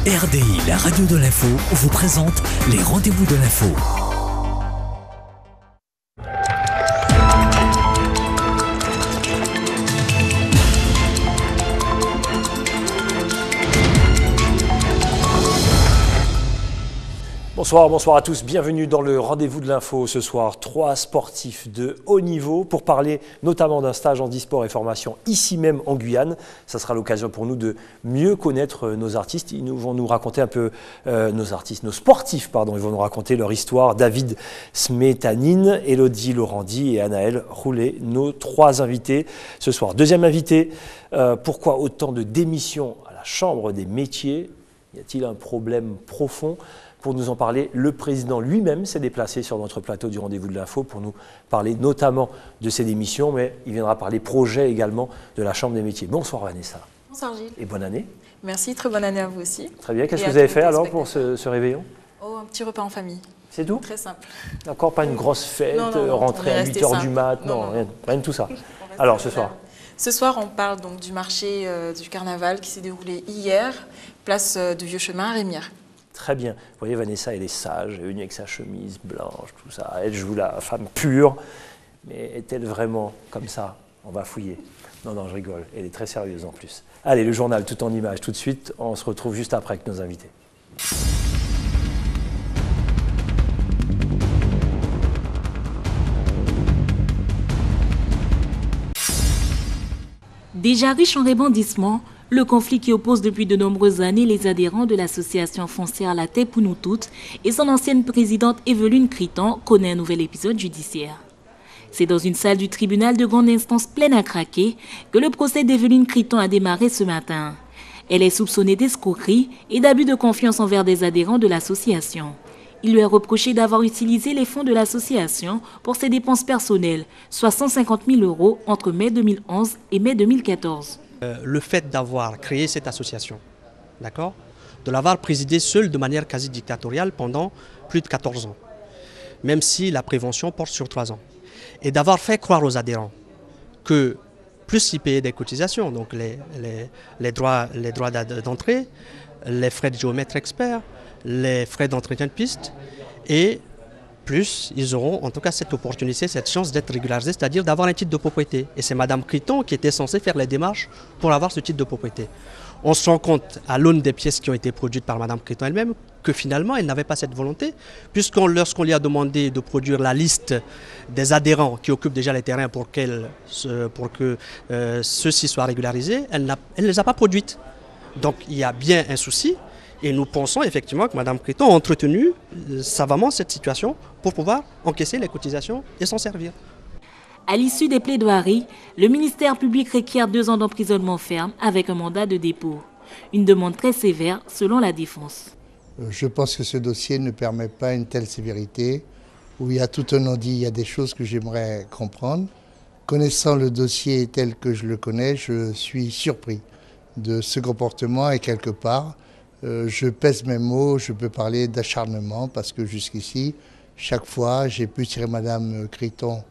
RDI, la radio de l'info, vous présente les rendez-vous de l'info. Bonsoir à tous, bienvenue dans le rendez-vous de l'info. Ce soir, 3 sportifs de haut niveau pour parler notamment d'un stage en e-sport et formation ici même en Guyane. Ça sera l'occasion pour nous de mieux connaître nos artistes. Ils vont nous raconter un peu nos sportifs, ils vont nous raconter leur histoire. David Smetanine, Elodie Laurandi et Anaël Roulet, nos 3 invités ce soir. Deuxième invité, pourquoi autant de démissions à la Chambre des métiers? Y a-t-il un problème profond? Pour nous en parler, le président lui-même s'est déplacé sur notre plateau du rendez-vous de l'info pour nous parler notamment de ses démissions, mais il viendra parler projet également de la Chambre des métiers. Bonsoir Vanessa. Bonsoir Gilles. Et bonne année. Merci, très bonne année à vous aussi. Très bien, qu'est-ce que vous avez fait alors pour ce réveillon? Oh, un petit repas en famille. C'est tout? Très simple. D'accord, pas une grosse fête, rentrer à 8h du mat, rien de tout ça. Alors ce soir? Ce soir, on parle donc du marché du carnaval qui s'est déroulé hier, place du Vieux Chemin à Rémières. Très bien. Vous voyez, Vanessa, elle est sage, elle est venue avec sa chemise blanche, tout ça. Elle joue la femme pure. Mais est-elle vraiment comme ça? On va fouiller. Non, je rigole. Elle est très sérieuse en plus. Allez, le journal tout en images. Tout de suite, on se retrouve juste après avec nos invités. Déjà riche en rebondissements, le conflit qui oppose depuis de nombreuses années les adhérents de l'association foncière La Terre pour nous toutes et son ancienne présidente Evelyne Criton connaît un nouvel épisode judiciaire. C'est dans une salle du tribunal de grande instance pleine à craquer que le procès d'Evelyne Criton a démarré ce matin. Elle est soupçonnée d'escroquerie et d'abus de confiance envers des adhérents de l'association. Il lui est reproché d'avoir utilisé les fonds de l'association pour ses dépenses personnelles, soit 150 000 € entre mai 2011 et mai 2014. Le fait d'avoir créé cette association, d'accord, de l'avoir présidée seule de manière quasi dictatoriale pendant plus de 14 ans, même si la prévention porte sur 3 ans, et d'avoir fait croire aux adhérents que plus ils payaient des cotisations, donc les droits d'entrée, les frais de géomètre expert, les frais d'entretien de piste, et plus ils auront en tout cas cette opportunité, cette chance d'être régularisés, c'est-à-dire d'avoir un titre de propriété. Et c'est Mme Criton qui était censée faire les démarches pour avoir ce titre de propriété. On se rend compte à l'aune des pièces qui ont été produites par Mme Criton elle-même que finalement elle n'avait pas cette volonté, puisque lorsqu'on lui a demandé de produire la liste des adhérents qui occupent déjà les terrains pour que ceux-ci soient régularisés, elle ne les a pas produites. Donc il y a bien un souci. Et nous pensons effectivement que Mme Criton a entretenu savamment cette situation pour pouvoir encaisser les cotisations et s'en servir. À l'issue des plaidoiries, le ministère public requiert 2 ans d'emprisonnement ferme avec un mandat de dépôt. Une demande très sévère selon la défense. Je pense que ce dossier ne permet pas une telle sévérité, où il y a tout un non-dit, il y a des choses que j'aimerais comprendre. Connaissant le dossier tel que je le connais, je suis surpris de ce comportement et quelque part, je pèse mes mots, je peux parler d'acharnement parce que jusqu'ici, chaque fois, j'ai pu tirer Mme Criton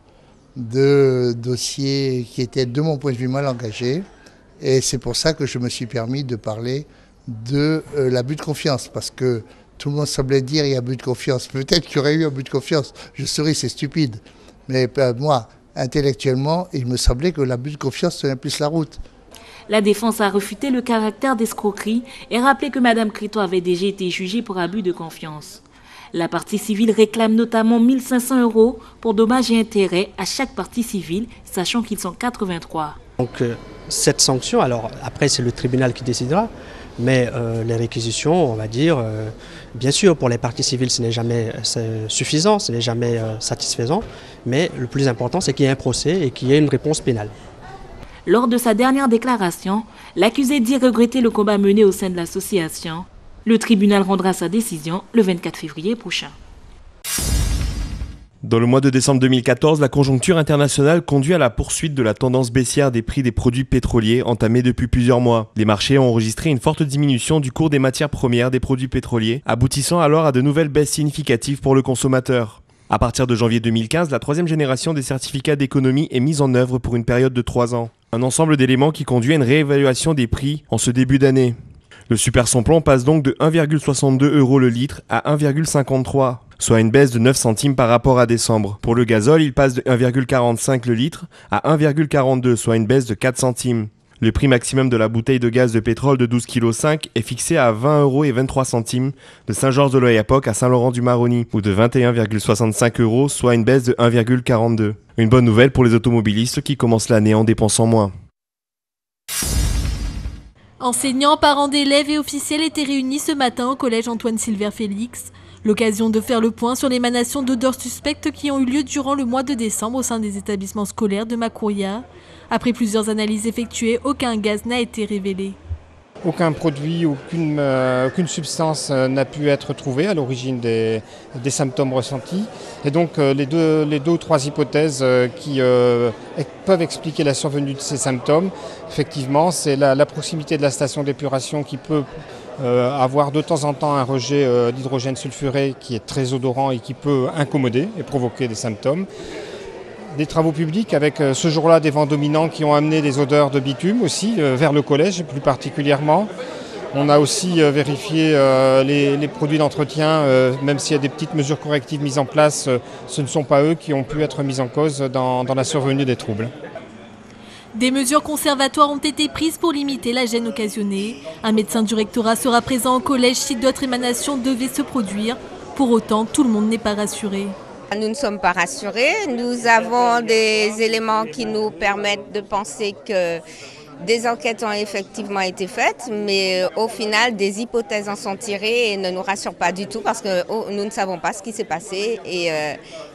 de dossiers qui étaient de mon point de vue mal engagés. Et c'est pour ça que je me suis permis de parler de l'abus de confiance parce que tout le monde semblait dire il y a abus de confiance. Peut-être qu'il y aurait eu abus de confiance, je saurais, c'est stupide. Mais moi, intellectuellement, il me semblait que l'abus de confiance tenait plus la route. La défense a refuté le caractère d'escroquerie et rappelé que Mme Criton avait déjà été jugée pour abus de confiance. La partie civile réclame notamment 1 500 € pour dommages et intérêts à chaque partie civile, sachant qu'ils sont 83. Donc cette sanction, alors après c'est le tribunal qui décidera, mais les réquisitions, on va dire, bien sûr pour les parties civiles ce n'est jamais suffisant, ce n'est jamais satisfaisant, mais le plus important c'est qu'il y ait un procès et qu'il y ait une réponse pénale. Lors de sa dernière déclaration, l'accusé dit regretter le combat mené au sein de l'association. Le tribunal rendra sa décision le 24 février prochain. Dans le mois de décembre 2014, la conjoncture internationale conduit à la poursuite de la tendance baissière des prix des produits pétroliers entamée depuis plusieurs mois. Les marchés ont enregistré une forte diminution du cours des matières premières des produits pétroliers, aboutissant alors à de nouvelles baisses significatives pour le consommateur. À partir de janvier 2015, la 3e génération des certificats d'économie est mise en œuvre pour une période de 3 ans. Un ensemble d'éléments qui conduit à une réévaluation des prix en ce début d'année. Le super samplon passe donc de 1,62 € le litre à 1,53 €, soit une baisse de 9 centimes par rapport à décembre. Pour le gazole, il passe de 1,45 le litre à 1,42 €, soit une baisse de 4 centimes. Le prix maximum de la bouteille de gaz de pétrole de 12,5 kg est fixé à 20,23 € de Saint-Georges-de l'Oyapock à Saint-Laurent-du-Maroni, ou de 21,65 €, soit une baisse de 1,42 €. Une bonne nouvelle pour les automobilistes qui commencent l'année en dépensant moins. Enseignants, parents d'élèves et officiels étaient réunis ce matin au collège Antoine-Sylvère-Félix. L'occasion de faire le point sur l'émanation d'odeurs suspectes qui ont eu lieu durant le mois de décembre au sein des établissements scolaires de Macouria. Après plusieurs analyses effectuées, aucun gaz n'a été révélé. Aucun produit, aucune substance n'a pu être trouvée à l'origine des symptômes ressentis. Et donc les deux ou trois hypothèses qui peuvent expliquer la survenue de ces symptômes, effectivement, c'est la proximité de la station d'épuration qui peut avoir de temps en temps un rejet d'hydrogène sulfuré qui est très odorant et qui peut incommoder et provoquer des symptômes. Des travaux publics avec ce jour-là des vents dominants qui ont amené des odeurs de bitume aussi vers le collège plus particulièrement. On a aussi vérifié les produits d'entretien, même s'il y a des petites mesures correctives mises en place, ce ne sont pas eux qui ont pu être mis en cause dans la survenue des troubles. Des mesures conservatoires ont été prises pour limiter la gêne occasionnée. Un médecin du rectorat sera présent au collège si d'autres émanations devaient se produire. Pour autant, tout le monde n'est pas rassuré. Nous ne sommes pas rassurés. Nous avons des éléments qui nous permettent de penser que des enquêtes ont effectivement été faites, mais au final, des hypothèses en sont tirées et ne nous rassurent pas du tout parce que nous ne savons pas ce qui s'est passé et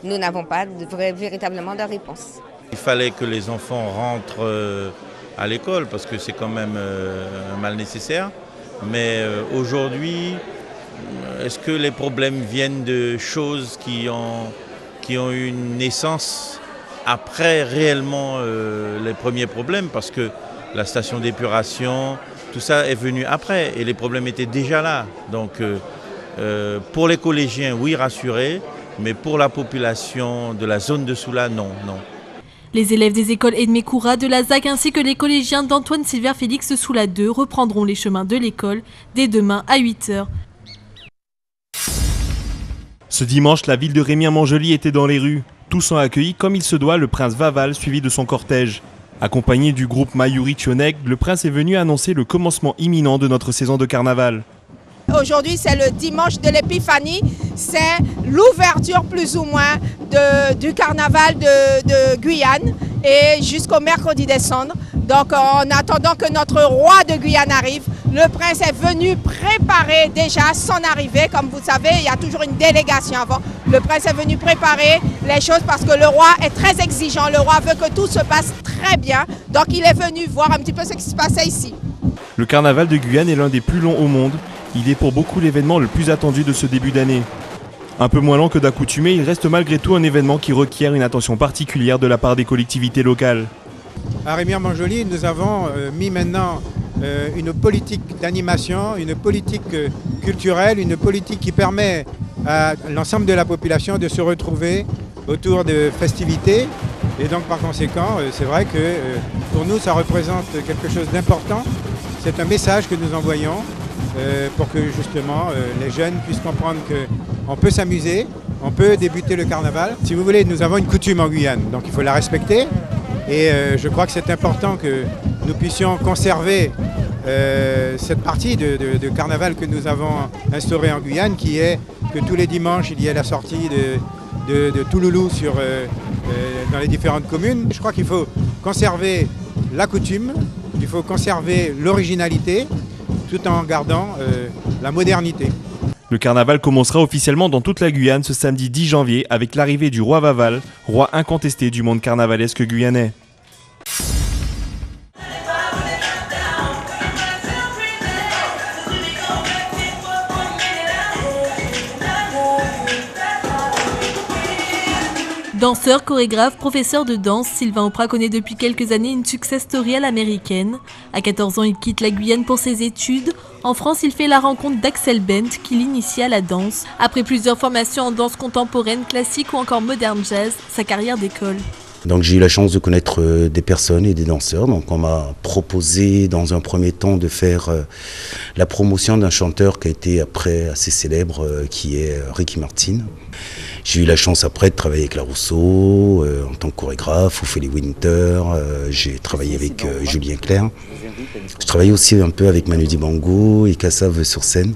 nous n'avons pas véritablement de réponse. Il fallait que les enfants rentrent à l'école parce que c'est quand même un mal nécessaire. Mais aujourd'hui, est-ce que les problèmes viennent de choses qui ont eu une naissance après réellement les premiers problèmes? Parce que la station d'épuration, tout ça est venu après et les problèmes étaient déjà là. Donc pour les collégiens, oui, rassurés, mais pour la population de la zone de Soula, non. Les élèves des écoles Edmé Koura de la ZAC ainsi que les collégiens d'Antoine-Sylvère-Félix de Soula 2 reprendront les chemins de l'école dès demain à 8 h. Ce dimanche, la ville de Rémiens-Montjoly était dans les rues. Tous ont accueilli comme il se doit le prince Vaval suivi de son cortège. Accompagné du groupe Mayuri Tioneg, le prince est venu annoncer le commencement imminent de notre saison de carnaval. Aujourd'hui, c'est le dimanche de l'épiphanie, c'est l'ouverture plus ou moins du carnaval de Guyane et jusqu'au mercredi décembre. Donc en attendant que notre roi de Guyane arrive, le prince est venu préparer déjà son arrivée. Comme vous savez, il y a toujours une délégation avant. Le prince est venu préparer les choses parce que le roi est très exigeant. Le roi veut que tout se passe très bien. Donc il est venu voir un petit peu ce qui se passait ici. Le carnaval de Guyane est l'un des plus longs au monde. Il est pour beaucoup l'événement le plus attendu de ce début d'année. Un peu moins lent que d'accoutumée, il reste malgré tout un événement qui requiert une attention particulière de la part des collectivités locales. À Rémiens-Montjoly, nous avons mis maintenant une politique d'animation, une politique culturelle, une politique qui permet à l'ensemble de la population de se retrouver autour de festivités. Et donc par conséquent, c'est vrai que pour nous, ça représente quelque chose d'important. C'est un message que nous envoyons pour que justement les jeunes puissent comprendre qu'on peut s'amuser, on peut débuter le carnaval. Si vous voulez, nous avons une coutume en Guyane, donc il faut la respecter. Et je crois que c'est important que nous puissions conserver cette partie de carnaval que nous avons instaurée en Guyane, qui est que tous les dimanches, il y ait la sortie de Touloulou dans les différentes communes. Je crois qu'il faut conserver la coutume, il faut conserver l'originalité, tout en gardant la modernité. Le carnaval commencera officiellement dans toute la Guyane ce samedi 10 janvier avec l'arrivée du roi Vaval, roi incontesté du monde carnavalesque guyanais. Danseur, chorégraphe, professeur de danse, Sylvain Auprat connaît depuis quelques années une success story à l'américaine. À 14 ans, il quitte la Guyane pour ses études. En France, il fait la rencontre d'Axel Bent, qui l'initie à la danse. Après plusieurs formations en danse contemporaine, classique ou encore moderne jazz, sa carrière décolle. Donc j'ai eu la chance de connaître des personnes et des danseurs. Donc on m'a proposé dans un premier temps de faire la promotion d'un chanteur qui a été après assez célèbre, qui est Ricky Martin. J'ai eu la chance après de travailler avec Larousseau en tant que chorégraphe, Ophélie Winter, j'ai travaillé avec Julien Clerc. Je travaillais aussi un peu avec Manu Dibango et Kassav sur scène.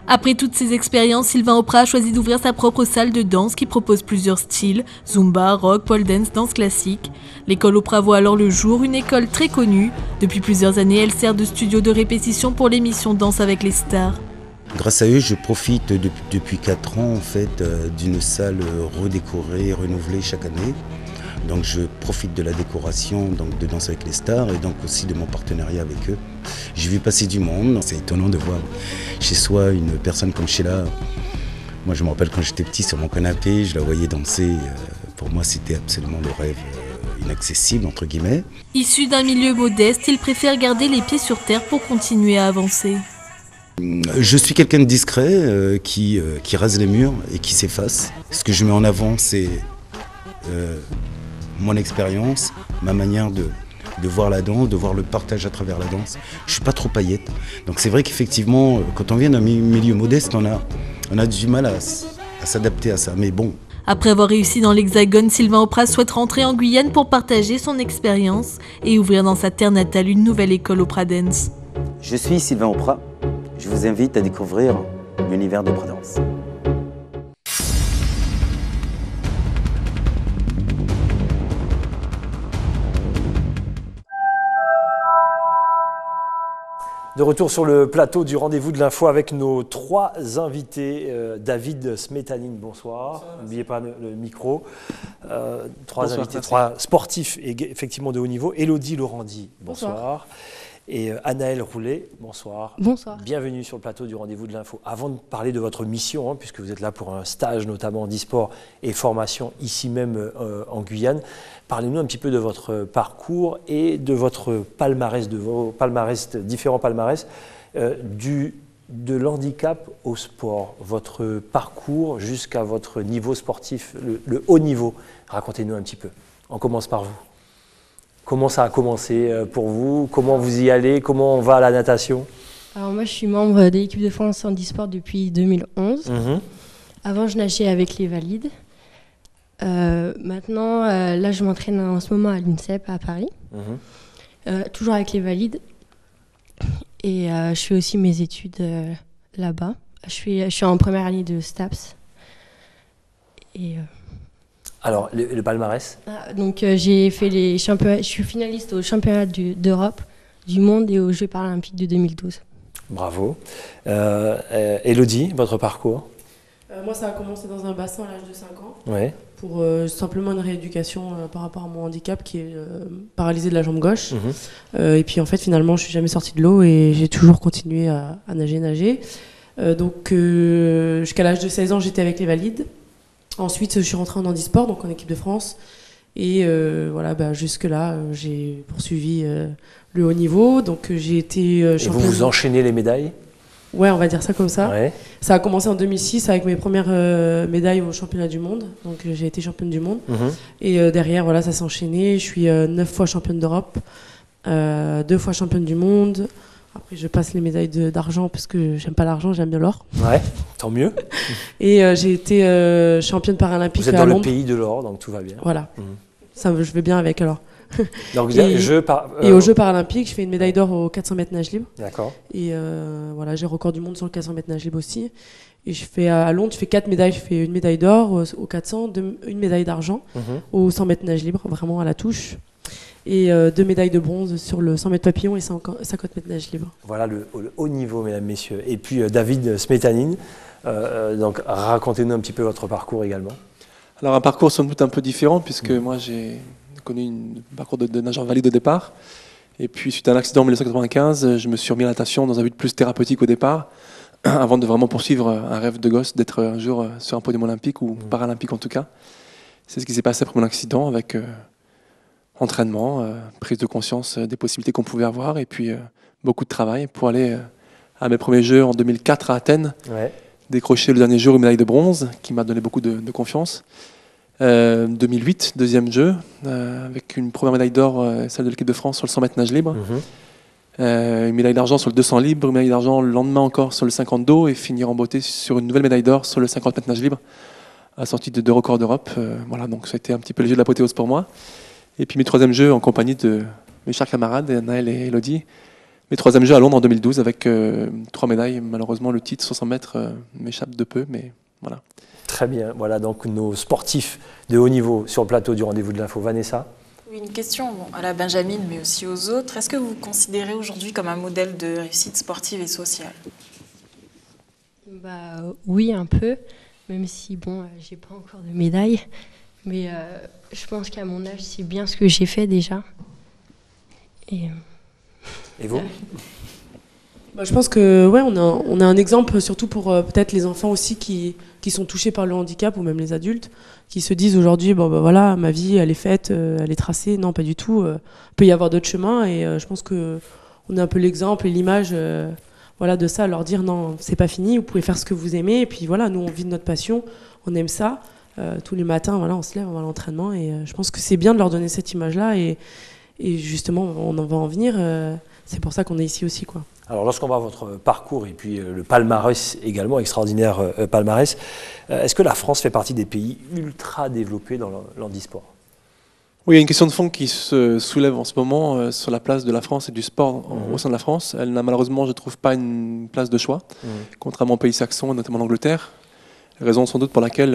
Après toutes ces expériences, Sylvain Auprat a choisi d'ouvrir sa propre salle de danse qui propose plusieurs styles, zumba, rock, pole dance, danse classique. L'école Auprat voit alors le jour, une école très connue. Depuis plusieurs années, elle sert de studio de répétition pour l'émission Danse avec les stars. Grâce à eux, je profite depuis 4 ans en fait, d'une salle redécorée et renouvelée chaque année. Donc je profite de la décoration donc, de Danse avec les stars et donc aussi de mon partenariat avec eux. J'ai vu passer du monde, c'est étonnant de voir chez soi une personne comme Sheila. Moi je me rappelle quand j'étais petit sur mon canapé, je la voyais danser. Pour moi c'était absolument le rêve inaccessible entre guillemets. Issu d'un milieu modeste, il préfère garder les pieds sur terre pour continuer à avancer. Je suis quelqu'un de discret qui rase les murs et qui s'efface. Ce que je mets en avant c'est mon expérience, ma manière de voir la danse, de voir le partage à travers la danse. Je ne suis pas trop paillette. Donc c'est vrai qu'effectivement, quand on vient d'un milieu modeste, on a du mal à s'adapter à ça. Mais bon. Après avoir réussi dans l'Hexagone, Sylvain Auprat souhaite rentrer en Guyane pour partager son expérience et ouvrir dans sa terre natale une nouvelle école Auprat Dance. Je suis Sylvain Auprat. Je vous invite à découvrir l'univers d'Auprat Dance. De retour sur le plateau du rendez-vous de l'info avec nos 3 invités. David Smetanine, bonsoir. N'oubliez pas le micro. 3 invités, 3 sportifs effectivement de haut niveau. Élodie Laurandi, bonsoir. Et Anaëlle Roulet, bonsoir. Bonsoir. Bienvenue sur le plateau du rendez-vous de l'info. Avant de parler de votre mission, puisque vous êtes là pour un stage notamment en e-sport et formation ici même en Guyane, parlez-nous un petit peu de votre parcours et de votre palmarès, de vos palmarès, différents palmarès, de l'handicap au sport, votre parcours jusqu'à votre niveau sportif, le haut niveau. Racontez-nous un petit peu. On commence par vous. Comment ça a commencé pour vous? Comment vous y allez? Comment on va à la natation? Alors moi, je suis membre de l'équipe de France en e-sport depuis 2011. Avant, je nageais avec les valides. Maintenant, là, je m'entraîne en ce moment à l'INSEP à Paris. Toujours avec les valides. Et je fais aussi mes études là-bas. Je suis en première année de STAPS. Et... Alors, le palmarès? Donc, j'ai fait les championnats. Je suis finaliste aux championnats d'Europe, du monde et aux Jeux paralympiques de 2012. Bravo. Élodie, votre parcours? Moi, ça a commencé dans un bassin à l'âge de 5 ans. Ouais. Pour simplement une rééducation par rapport à mon handicap qui est paralysé de la jambe gauche. Et puis, en fait, finalement, je ne suis jamais sortie de l'eau et j'ai toujours continué à nager. Donc, jusqu'à l'âge de 16 ans, j'étais avec les valides. Ensuite, je suis rentrée en handisport, donc en équipe de France. Et voilà, jusque-là, j'ai poursuivi le haut niveau. Donc, j'ai été championne. Et vous enchaînez les médailles? Ouais, on va dire ça comme ça. Ouais. Ça a commencé en 2006 avec mes premières médailles au championnat du monde. Donc, j'ai été championne du monde. Et derrière, voilà, ça s'est enchaîné. Je suis 9 fois championne d'Europe, 2 fois championne du monde. Après, je passe les médailles d'argent parce que j'aime pas l'argent, j'aime bien l'or. Ouais, tant mieux. Et j'ai été championne paralympique à Londres. Vous êtes dans le pays de l'or, donc tout va bien. Voilà. Ça, je vais bien avec alors. Donc, et aux Jeux paralympiques, je fais une médaille d'or aux 400 mètres nage libre. D'accord. Et voilà, j'ai record du monde sur le 400 mètres nage libre aussi. Et je fais à Londres, je fais 4 médailles. Je fais une médaille d'or aux 400, une médaille d'argent aux 100 mètres nage libre, vraiment à la touche. Et 2 médailles de bronze sur le 100 mètres papillon et 50 mètres nage libre. Voilà le haut niveau, mesdames, messieurs. Et puis David Smetanine, donc racontez-nous un petit peu votre parcours également. Alors un parcours sans doute un peu différent puisque moi j'ai connu un parcours de nageur valide au départ. Et puis suite à un accident en 1995, je me suis remis à la natation dans un but plus thérapeutique au départ, avant de vraiment poursuivre un rêve de gosse d'être un jour sur un podium olympique ou paralympique en tout cas. C'est ce qui s'est passé après mon accident avec... entraînement, prise de conscience des possibilités qu'on pouvait avoir et puis beaucoup de travail pour aller à mes premiers Jeux en 2004 à Athènes, décrocher le dernier jour une médaille de bronze qui m'a donné beaucoup de confiance. 2008, deuxième jeu, avec une première médaille d'or, celle de l'équipe de France sur le 100 mètres nage libre. Une médaille d'argent sur le 200 libre, une médaille d'argent le lendemain encore sur le 50 dos et finir en beauté sur une nouvelle médaille d'or sur le 50 mètres nage libre, assortie de 2 records d'Europe. Voilà, donc ça a été un petit peu le jeu de l'apothéose pour moi. Et puis mes troisièmes jeux en compagnie de mes chers camarades, Naël et Elodie. Mes troisièmes jeux à Londres en 2012 avec 3 médailles. Malheureusement, le titre 100 mètres m'échappe de peu, mais voilà. Très bien, voilà donc nos sportifs de haut niveau sur le plateau du rendez-vous de l'info. Vanessa? Oui, une question à la Benjamin, mais aussi aux autres. Est-ce que vous vous considérez aujourd'hui comme un modèle de réussite sportive et sociale? Oui, un peu, même si bon, j'ai pas encore de médaille. Mais je pense qu'à mon âge, c'est bien ce que j'ai fait déjà. Et vous? Je pense que ouais, on a un exemple surtout pour peut-être les enfants aussi qui sont touchés par le handicap ou même les adultes qui se disent aujourd'hui voilà, ma vie elle est faite, elle est tracée. Non, pas du tout. Peut y avoir d'autres chemins et je pense que on est un peu l'exemple et l'image voilà de ça, leur dire non, c'est pas fini, vous pouvez faire ce que vous aimez et puis voilà, nous on vit de notre passion, on aime ça. Tous les matins, voilà, on se lève, on va à l'entraînement et je pense que c'est bien de leur donner cette image-là et justement on en va en venir. C'est pour ça qu'on est ici aussi, quoi. Alors, lorsqu'on voit votre parcours et puis le palmarès également, extraordinaire palmarès, est-ce que la France fait partie des pays ultra développés dans l'handisport? Oui, il y a une question de fond qui se soulève en ce moment sur la place de la France et du sport au sein de la France. Elle n'a malheureusement, je ne trouve, pas une place de choix, contrairement aux pays saxons et notamment l'Angleterre. Raison sans doute pour laquelle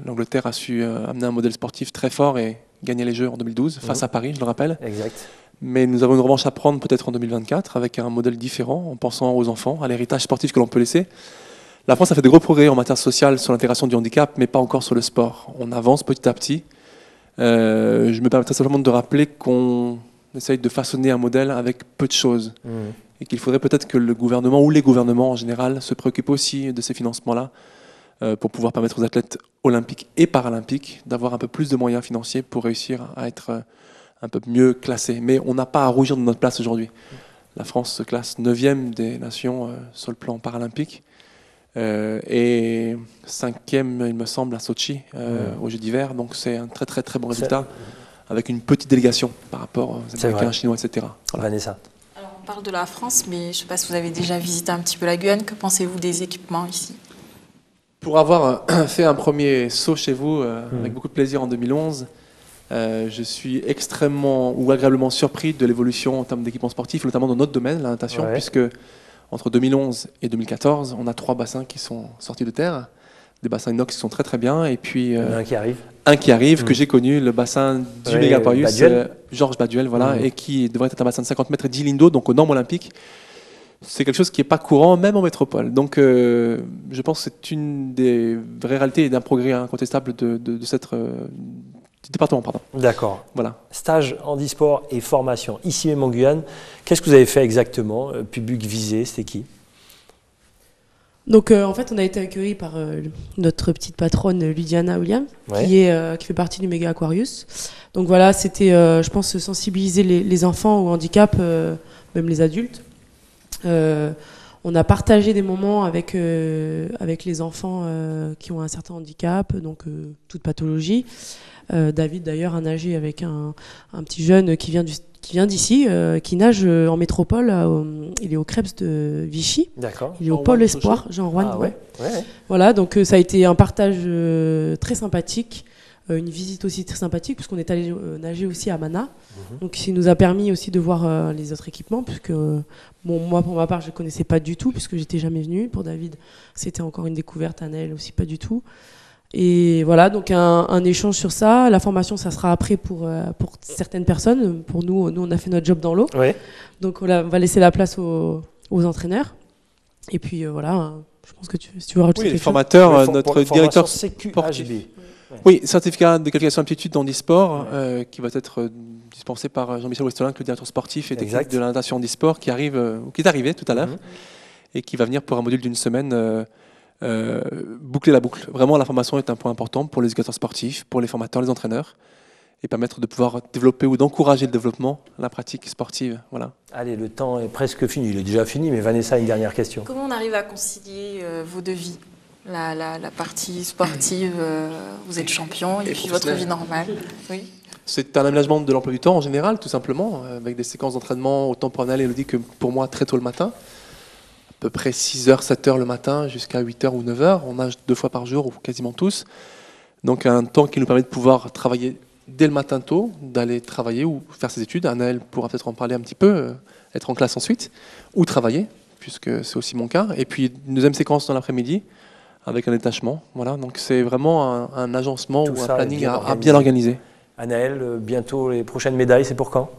l'Angleterre a su amener un modèle sportif très fort et gagner les Jeux en 2012, face à Paris, je le rappelle. Exact. Mais nous avons une revanche à prendre peut-être en 2024 avec un modèle différent, en pensant aux enfants, à l'héritage sportif que l'on peut laisser. La France a fait de gros progrès en matière sociale sur l'intégration du handicap, mais pas encore sur le sport. On avance petit à petit. Je me permets simplement de rappeler qu'on essaye de façonner un modèle avec peu de choses. Et qu'il faudrait peut-être que le gouvernement ou les gouvernements en général se préoccupent aussi de ces financements-là pour pouvoir permettre aux athlètes olympiques et paralympiques d'avoir un peu plus de moyens financiers pour réussir à être un peu mieux classés. Mais on n'a pas à rougir de notre place aujourd'hui. La France se classe 9e des nations sur le plan paralympique et 5e, il me semble, à Sochi aux Jeux d'hiver. Donc c'est un très très très bon résultat avec une petite délégation par rapport aux Américains, Chinois, etc. Voilà. Vanessa. Alors on parle de la France, mais je ne sais pas si vous avez déjà visité un petit peu la Guyane. Que pensez-vous des équipements ici? Pour avoir fait un premier saut chez vous avec beaucoup de plaisir en 2011, je suis extrêmement ou agréablement surpris de l'évolution en termes d'équipements sportifs, notamment dans notre domaine, la natation, puisque entre 2011 et 2014, on a 3 bassins qui sont sortis de terre, des bassins inox qui sont très très bien, et puis un qui arrive, que j'ai connu, le bassin du Mégaporius, Georges Baduel, voilà, et qui devrait être un bassin de 50 mètres et 10 lignes d'eau, donc aux normes olympiques. C'est quelque chose qui n'est pas courant, même en métropole. Donc, je pense que c'est une des vraies réalités et d'un progrès incontestable de cette du département. D'accord. Voilà. Stage handisport et formation, ici même en Guyane. Qu'est-ce que vous avez fait exactement? Public visé, c'était qui? Donc, en fait, on a été accueillis par notre petite patronne, Ludiana William, qui fait partie du Méga Aquarius. Donc voilà, c'était, je pense, sensibiliser les enfants au handicap, même les adultes. On a partagé des moments avec les enfants qui ont un certain handicap, donc toute pathologie. David d'ailleurs a nagé avec un petit jeune qui vient d'ici, qui nage en métropole. Il est au Krebs de Vichy. D'accord. Il est au Pôle Espoir, Jean-Rouen. Voilà, donc ça a été un partage très sympathique. Une visite aussi très sympathique puisqu'on est allé nager aussi à Mana, donc qui nous a permis aussi de voir les autres équipements puisque moi pour ma part je ne connaissais pas du tout puisque j'étais jamais venue. Pour David c'était encore une découverte, Anaël aussi pas du tout. Et voilà, donc un échange sur ça. La formation ça sera après pour certaines personnes. Pour nous on a fait notre job dans l'eau, donc on va laisser la place aux entraîneurs. Et puis voilà, je pense que si tu veux rajouter quelque chose. Formateurs, notre directeur CQHB. Oui, certificat de qualification aptitude dans handisport qui va être dispensé par Jean-Michel Westelin, le directeur sportif et technique de la natation handisport qui est arrivé tout à l'heure et qui va venir pour un module d'une semaine boucler la boucle. Vraiment, la formation est un point important pour les éducateurs sportifs, pour les formateurs, les entraîneurs et permettre de pouvoir développer ou d'encourager le développement, la pratique sportive. Voilà. Allez, le temps est presque fini. Il est déjà fini, mais Vanessa a une dernière question. Comment on arrive à concilier vos 2 vies, la partie sportive, vous êtes champion, et puis votre vie normale. Oui. C'est un aménagement de l'emploi du temps en général, tout simplement, avec des séquences d'entraînement. Autant pour Anaël, Elodie, que pour moi, très tôt le matin. À peu près 6h, 7h le matin, jusqu'à 8h ou 9h. On nage 2 fois par jour, ou quasiment tous. Donc un temps qui nous permet de pouvoir travailler dès le matin tôt, d'aller travailler ou faire ses études. Anaël pourra peut-être en parler un petit peu, être en classe ensuite, ou travailler, puisque c'est aussi mon cas. Et puis une deuxième séquence dans l'après-midi, avec un détachement. Voilà, donc c'est vraiment un agencement ou un planning à bien organiser. Anaël, bientôt les prochaines médailles, c'est pour quand?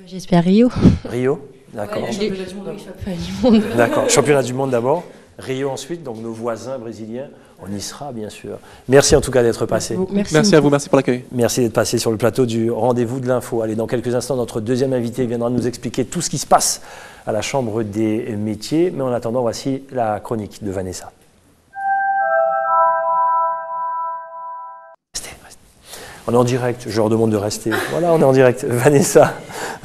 J'espère Rio. Rio, d'accord. Ouais, championnat du monde. D'accord, championnat du monde d'abord, Rio ensuite, donc nos voisins brésiliens, on y sera bien sûr. Merci en tout cas d'être passé. Merci à vous, merci pour l'accueil. Merci d'être passé sur le plateau du rendez-vous de l'info. Allez, dans quelques instants, notre deuxième invité viendra nous expliquer tout ce qui se passe à la Chambre des métiers. Mais en attendant, voici la chronique de Vanessa. On est en direct, je leur demande de rester. Voilà, on est en direct. Vanessa,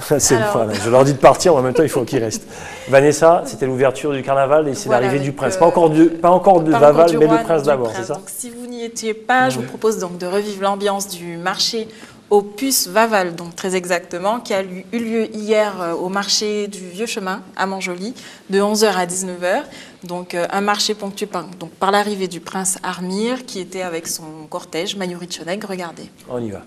voilà, je leur dis de partir, mais en même temps, il faut qu'ils restent. Vanessa, c'était l'ouverture du carnaval et c'est l'arrivée du prince. Pas encore de Vaval, mais le prince d'abord, c'est ça? Donc, si vous n'y étiez pas, je vous propose donc de revivre l'ambiance du marché aux puces Vaval, donc très exactement, qui a eu lieu hier au marché du Vieux Chemin à Montjoly, de 11h à 19h. Donc un marché ponctué par l'arrivée du prince Armir, qui était avec son cortège, Mayuri Tchoneg. Regardez. On y va.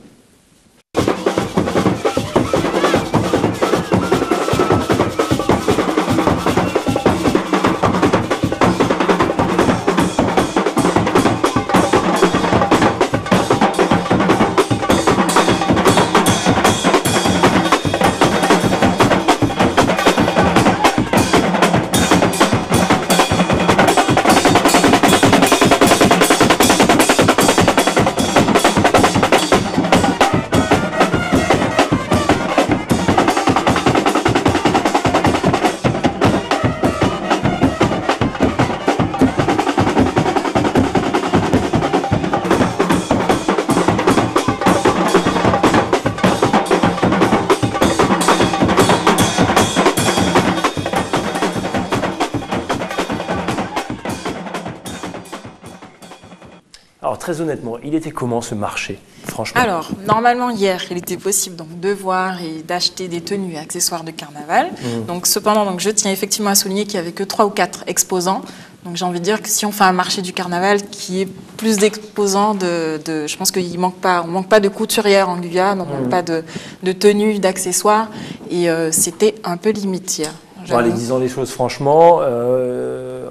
Alors très honnêtement, il était comment ce marché, franchement? Alors, normalement hier, il était possible donc, de voir et d'acheter des tenues et accessoires de carnaval. Donc, cependant, donc, je tiens effectivement à souligner qu'il n'y avait que 3 ou 4 exposants. Donc j'ai envie de dire que si on fait un marché du carnaval qui est plus d'exposants, je pense qu'on manque pas de couturières en Guyane, on manque pas de tenues, d'accessoires, et c'était un peu limite hier. Bon, allez, disons les choses franchement,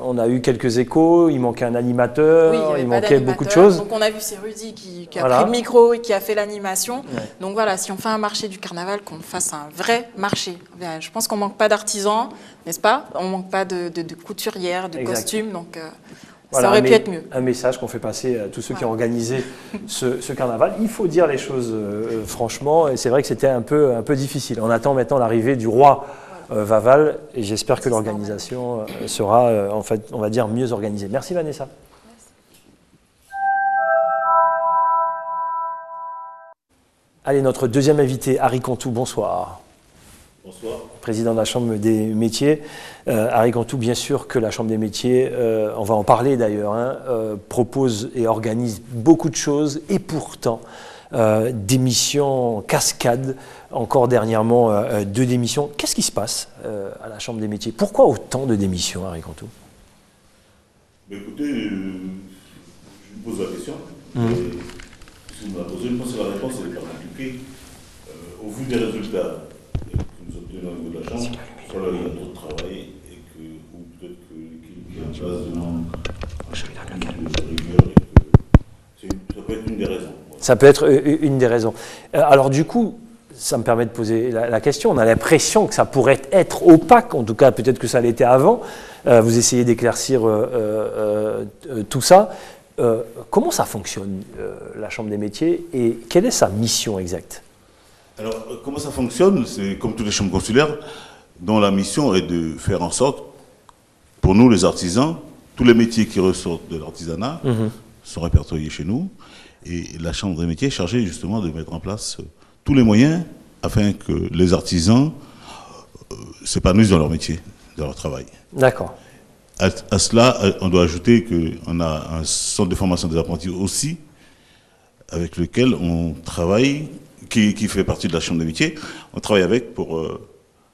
on a eu quelques échos, il manquait un animateur, il manquait beaucoup de choses. Donc on a vu, c'est Rudy qui a pris le micro et qui a fait l'animation. Ouais. Donc voilà, si on fait un marché du carnaval, qu'on fasse un vrai marché. Je pense qu'on ne manque pas d'artisans, n'est-ce pas? On ne manque pas de couturières, de costumes, donc ça aurait pu être mieux. Un message qu'on fait passer à tous ceux qui ont organisé ce carnaval. Il faut dire les choses franchement, et c'est vrai que c'était un peu difficile. On attend maintenant l'arrivée du roi Vaval, et j'espère que l'organisation sera, en fait, on va dire, mieux organisée. Merci Vanessa. Allez, notre deuxième invité, Harry Cantou, bonsoir. Bonsoir. Président de la Chambre des métiers. Harry Cantou, bien sûr que la Chambre des métiers, on va en parler d'ailleurs, propose et organise beaucoup de choses, et pourtant, démissions cascades, encore dernièrement 2 démissions. Qu'est-ce qui se passe à la Chambre des métiers? Pourquoi autant de démissions, Harry Cantou? Écoutez, je me pose la question. Si vous me la posez, je pense que la réponse n'est pas compliquée. Au vu des résultats que nous obtenons au niveau de la Chambre, soit il y a trop de travail, ou peut-être que l'équipe qui est en place demande de rigueur, ça peut être une des raisons. Ça peut être une des raisons. Alors du coup, ça me permet de poser la question. On a l'impression que ça pourrait être opaque, en tout cas peut-être que ça l'était avant. Vous essayez d'éclaircir tout ça. Comment ça fonctionne, la Chambre des métiers, et quelle est sa mission exacte? Alors, comment ça fonctionne? C'est comme toutes les chambres consulaires, dont la mission est de faire en sorte, pour nous les artisans, tous les métiers qui ressortent de l'artisanat sont répertoriés chez nous. Et la Chambre des métiers est chargée justement de mettre en place tous les moyens afin que les artisans s'épanouissent dans leur métier, dans leur travail. D'accord. À cela, on doit ajouter qu'on a un centre de formation des apprentis aussi, avec lequel on travaille, qui fait partie de la Chambre des métiers. On travaille avec pour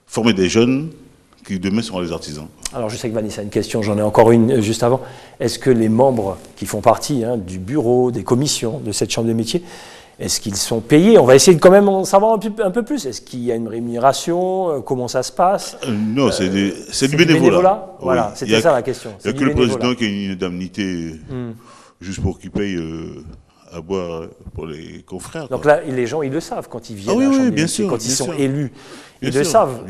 former des jeunes qui demain seront les artisans. Alors je sais que Vanessa a une question, j'en ai encore une juste avant. Est-ce que les membres qui font partie du bureau, des commissions de cette Chambre des métiers, est-ce qu'ils sont payés? On va essayer de quand même en savoir un peu plus. Est-ce qu'il y a une rémunération? Comment ça se passe? Non, c'est du bénévolat. Voilà, oui. c'était ça la question. Il n'y a que le président qui a une indemnité juste pour qu'il paye à boire pour les confrères. Donc là, les gens, ils le savent quand ils viennent à la Chambre des métiers, sûr, quand ils sont élus. Ils le savent.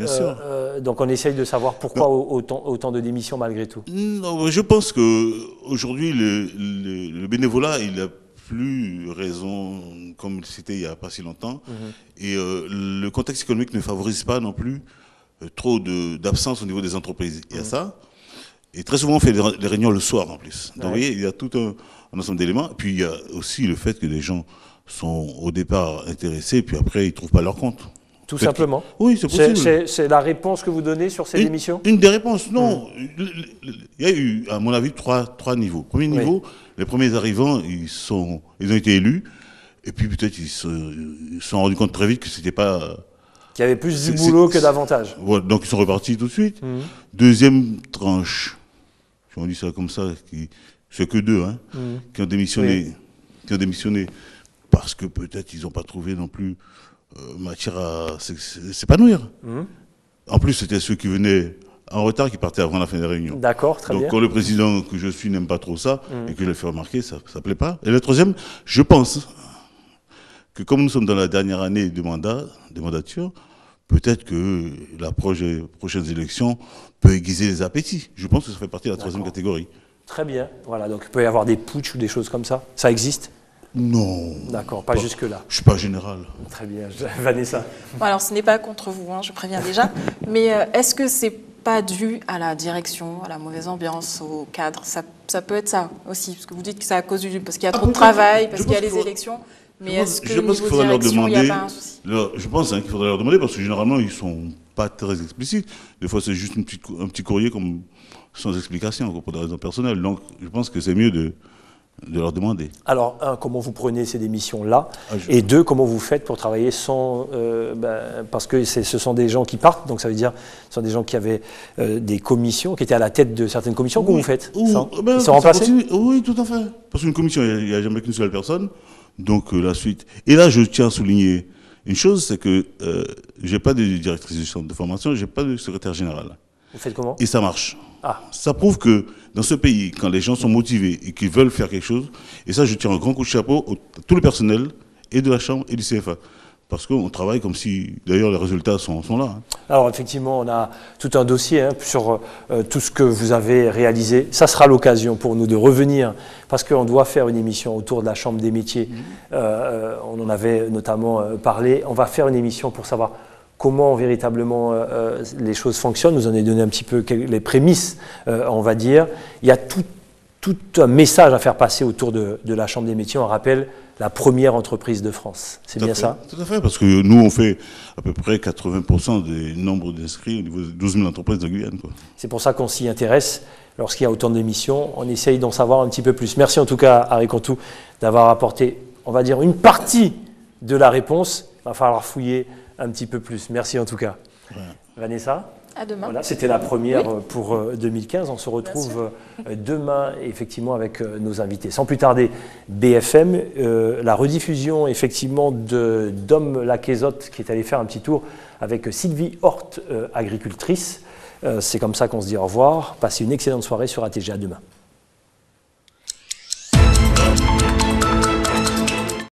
Donc on essaye de savoir pourquoi autant de démissions malgré tout. Non, je pense qu'aujourd'hui, le bénévolat, il a plus raison comme c'était il n'y a pas si longtemps. Et le contexte économique ne favorise pas non plus trop d'absence au niveau des entreprises. Il y a ça. Et très souvent, on fait des réunions le soir en plus. Donc vous voyez, il y a tout un ensemble d'éléments. Puis il y a aussi le fait que les gens sont au départ intéressés, puis après, ils ne trouvent pas leur compte. Tout simplement. Oui, c'est possible. C'est la réponse que vous donnez sur ces démissions? Une des réponses, non. Il y a eu, à mon avis, trois niveaux. Premier niveau, les premiers arrivants, ils ont été élus, et puis peut-être ils se sont rendus compte très vite que c'était pas... Qu'il y avait plus du boulot que d'avantages. Voilà, donc ils sont repartis tout de suite. Deuxième tranche, si on dit ça comme ça, c'est que deux, qui ont démissionné parce que peut-être ils n'ont pas trouvé non plus matière à s'épanouir. En plus, c'était ceux qui venaient en retard qui partaient avant la fin des réunions. D'accord, très bien. Donc quand le président que je suis n'aime pas trop ça et que je l'ai fait remarquer, ça ne plaît pas. Et le troisième, je pense que comme nous sommes dans la dernière année de mandature, peut-être que l'approche des prochaines élections peut aiguiser les appétits. Je pense que ça fait partie de la troisième catégorie. Très bien. Voilà, donc il peut y avoir des putschs ou des choses comme ça. Ça existe? Non. D'accord, pas jusque-là. Je ne suis pas général. Très bien. Vanessa. Bon, alors ce n'est pas contre vous, je préviens déjà. Mais est-ce que c'est pas dû à la direction, à la mauvaise ambiance, au cadre? Ça peut être ça aussi, parce que vous dites que c'est à cause parce qu'il y a trop de travail, parce qu'il y a les élections. Mais est-ce que niveau direction, il n'y a pas un souci? Je pense qu'il faudrait leur demander, parce que généralement, ils ne sont pas très explicites. Des fois, c'est juste un petit courrier comme, sans explication, pour des raisons personnelles. Donc, je pense que c'est mieux de leur demander. Alors, comment vous prenez ces démissions-là? Et deux, comment vous faites pour travailler sans... parce que ce sont des gens qui partent, donc ça veut dire ce sont des gens qui avaient des commissions, qui étaient à la tête de certaines commissions. Comment vous faites Ils sont remplacés? Oui, tout à fait. Parce qu'une commission, il n'y a jamais qu'une seule personne. Donc, la suite... Et là, je tiens à souligner une chose, c'est que je n'ai pas de directrice du centre de formation, je n'ai pas de secrétaire général. Vous faites comment? Et ça marche. Ça prouve que dans ce pays, quand les gens sont motivés et qu'ils veulent faire quelque chose, et ça, je tire un grand coup de chapeau à tout le personnel, et de la Chambre et du CFA. Parce qu'on travaille comme si, d'ailleurs, les résultats sont là. Alors, effectivement, on a tout un dossier sur tout ce que vous avez réalisé. Ça sera l'occasion pour nous de revenir, parce qu'on doit faire une émission autour de la Chambre des métiers. On en avait notamment parlé. On va faire une émission pour savoir comment véritablement les choses fonctionnent. Nous en avez donné un petit peu les prémices, on va dire. Il y a tout un message à faire passer autour de la Chambre des métiers. On rappelle la première entreprise de France. C'est bien ça? Tout à fait, parce que nous, on fait à peu près 80% des nombres d'inscrits au niveau de 12 000 entreprises de Guyane. C'est pour ça qu'on s'y intéresse. Lorsqu'il y a autant d'émissions, on essaye d'en savoir un petit peu plus. Merci en tout cas, Harry Cantou, d'avoir apporté, on va dire, une partie de la réponse. Il va falloir fouiller un petit peu plus. Merci en tout cas. Vanessa? À demain. Voilà, c'était la première pour 2015. On se retrouve demain, effectivement, avec nos invités. Sans plus tarder, BFM, la rediffusion, effectivement, de Dom Laquezotte, qui est allé faire un petit tour avec Sylvie Horte, agricultrice. C'est comme ça qu'on se dit au revoir. Passez une excellente soirée sur ATG. À demain.